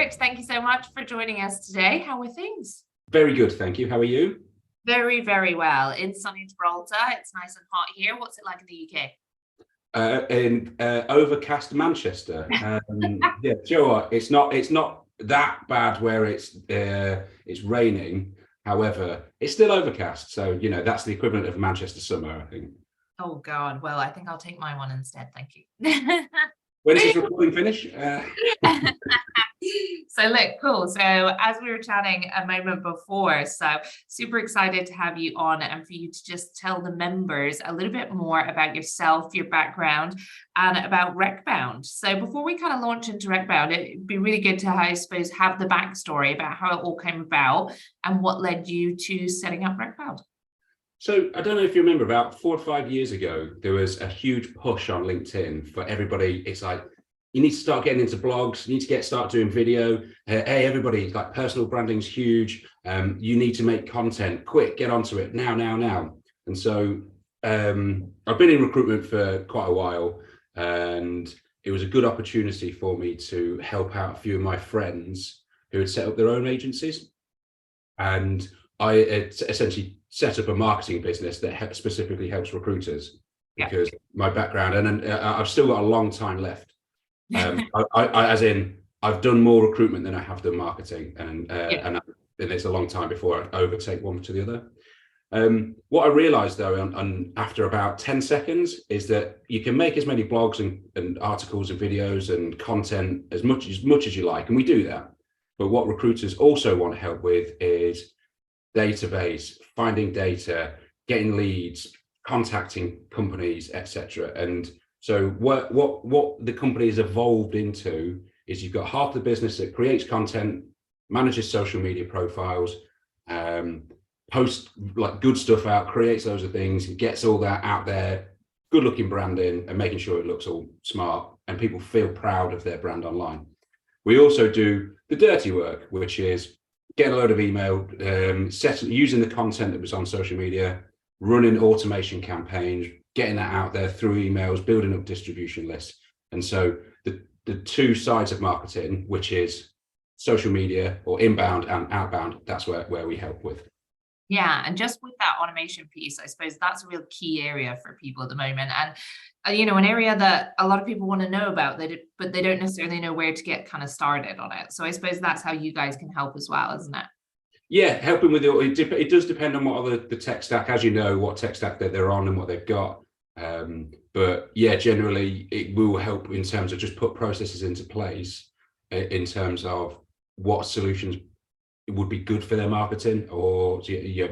Rich, thank you so much for joining us today. How are things? Very good, thank you. How are you? Very, very well. In sunny Gibraltar, it's nice and hot here. What's it like in the UK? In overcast Manchester. Yeah, Joe, it's not that bad where it's raining. However, it's still overcast, so that's the equivalent of Manchester summer, I think. Oh God, well, I think I'll take my one instead. Thank you. When does this recording finish? So look, cool. So as we were chatting a moment before, so super excited to have you on and for you to just tell the members a little bit more about yourself, your background, and about Recbound. So before we kind of launch into Recbound, it'd be really good to, I suppose, have the backstory about how it all came about and what led you to setting up Recbound. So I don't know if you remember, about 4 or 5 years ago, there was a huge push on LinkedIn for everybody. It's like, you need to start getting into blogs, you need to start doing video. Hey, everybody, like personal branding's huge. You need to make content, quick, get onto it now. And so I've been in recruitment for quite a while, and it was a good opportunity for me to help out a few of my friends who had set up their own agencies. And I essentially set up a marketing business that specifically helps recruiters, because my background, and I've still got a long time left. As in, I've done more recruitment than I have done marketing, and it's a long time before I overtake one to the other. What I realized though, and after about 10 seconds, is that you can make as many blogs and articles and videos and content as much as you like, and we do that. But what recruiters also want help with is database, finding data, getting leads, contacting companies, etc. And so what the company has evolved into is you've got half the business that creates content, manages social media profiles, posts like good stuff out, creates loads of things, gets all that out there, good looking branding, and making sure it looks all smart and people feel proud of their brand online. We also do the dirty work, which is getting a load of email, using the content that was on social media, running automation campaigns, getting that out there through emails, building up distribution lists. And so the two sides of marketing, which is social media or inbound and outbound, that's where we help with. Yeah, and just with that automation piece, I suppose that's a real key area for people at the moment. And, an area that a lot of people want to know about, but they don't necessarily know where to get kind of started on it. So I suppose that's how you guys can help as well, isn't it? Yeah, helping with it does depend on what other the tech stack, as you know, what tech stack that they're on and what they've got. But yeah, generally it will help in terms of just put processes into place in terms of what solutions would be good for their marketing or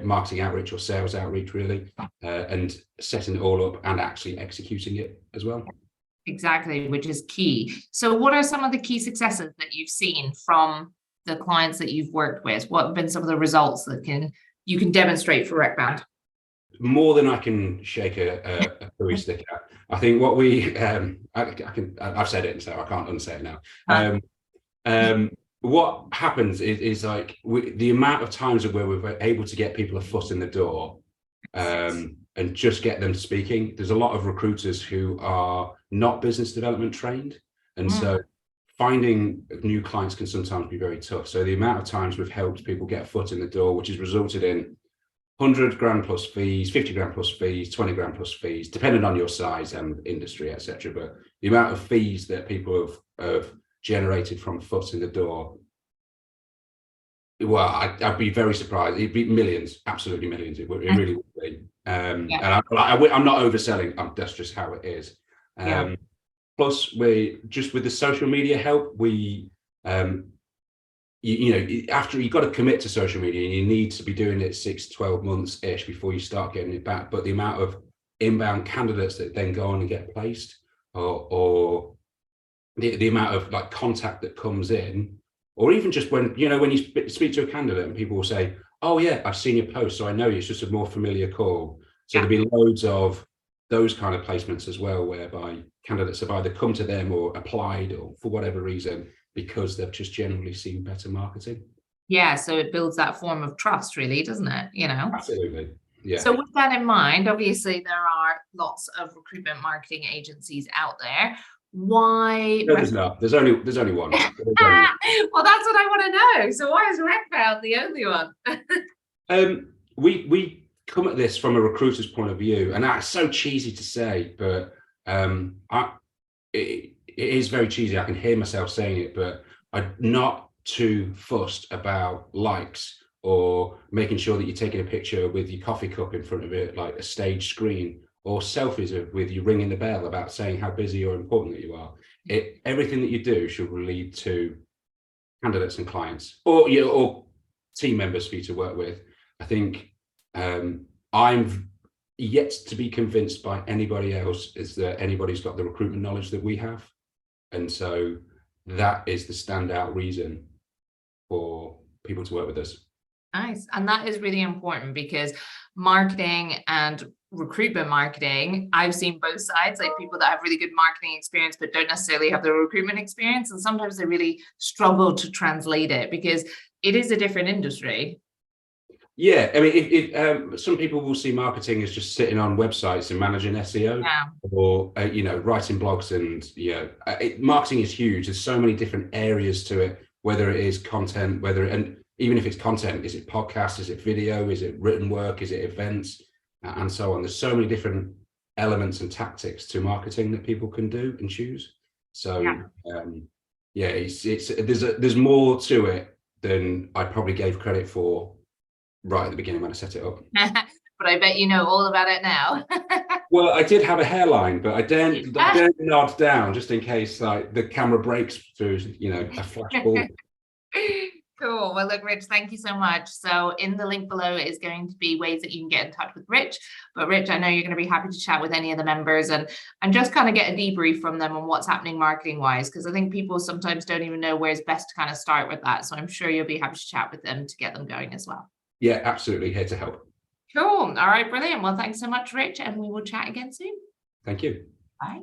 marketing outreach or sales outreach, really, and setting it all up and actually executing it as well. Exactly, which is key. So what are some of the key successes that you've seen from the clients that you've worked with? What have been some of the results that you can demonstrate for Recbound? More than I can shake a furry stick at. I think what we I've said it, so I can't unsay it now. What happens is like the amount of times where we're able to get people a foot in the door and just get them speaking. There's a lot of recruiters who are not business development trained, and so finding new clients can sometimes be very tough. So the amount of times we've helped people get a foot in the door, which has resulted in 100 grand plus fees, 50 grand plus fees, 20 grand plus fees, depending on your size and industry, etc. But the amount of fees that people have generated from foot in the door, well, I'd be very surprised. It'd be millions, absolutely millions. It really would be. And I'm not overselling. That's just how it is. Plus, we just with the social media help, we after you've got to commit to social media, and you need to be doing it 6-12 months ish before you start getting it back. But the amount of inbound candidates that then go on and get placed, or the amount of like contact that comes in, or even just when you speak to a candidate and people will say, oh yeah, I've seen your post, so I know you. It's just a more familiar call. So there'll be loads of those kind of placements as well, whereby candidates have either come to them or applied, or for whatever reason, because they've just generally seen better marketing. Yeah, so it builds that form of trust, really, doesn't it? Absolutely. Yeah. So with that in mind, obviously there are lots of recruitment marketing agencies out there. Why? No, there's not. There's only one. There's only one. Well, that's what I want to know. So why is Recbound the only one? We come at this from a recruiter's point of view, and that's so cheesy to say, but it is very cheesy. I can hear myself saying it, but I'm not too fussed about likes or making sure that you're taking a picture with your coffee cup in front of it, like a stage screen, or selfies with you ringing the bell about saying how busy or important that you are. Everything that you do should lead to candidates and clients, or team members for you to work with. I think I'm yet to be convinced by anybody else is that anybody's got the recruitment knowledge that we have. And so that is the standout reason for people to work with us. Nice. And that is really important, because marketing and recruitment marketing, I've seen both sides, like people that have really good marketing experience but don't necessarily have the recruitment experience, and sometimes they really struggle to translate it because it is a different industry. Yeah, I mean, some people will see marketing as just sitting on websites and managing SEO, or writing blogs, and marketing is huge. There's so many different areas to it. Whether it is content, and even if it's content, is it podcast, is it video, is it written work, is it events, and so on. There's so many different elements and tactics to marketing that people can do and choose. So there's more to it than I probably gave credit for right at the beginning when I set it up. But I bet you know all about it now. Well, I did have a hairline, but I daren't nod down just in case like the camera breaks through, a flash ball. Cool. Well, look, Rich, thank you so much. So in the link below is going to be ways that you can get in touch with Rich. But Rich, I know you're going to be happy to chat with any of the members and just kind of get a debrief from them on what's happening marketing wise, because I think people sometimes don't even know where's best to kind of start with that. So I'm sure you'll be happy to chat with them to get them going as well. Yeah, absolutely. Here to help. Cool. All right, brilliant. Well, thanks so much, Rich, and we will chat again soon. Thank you. Bye.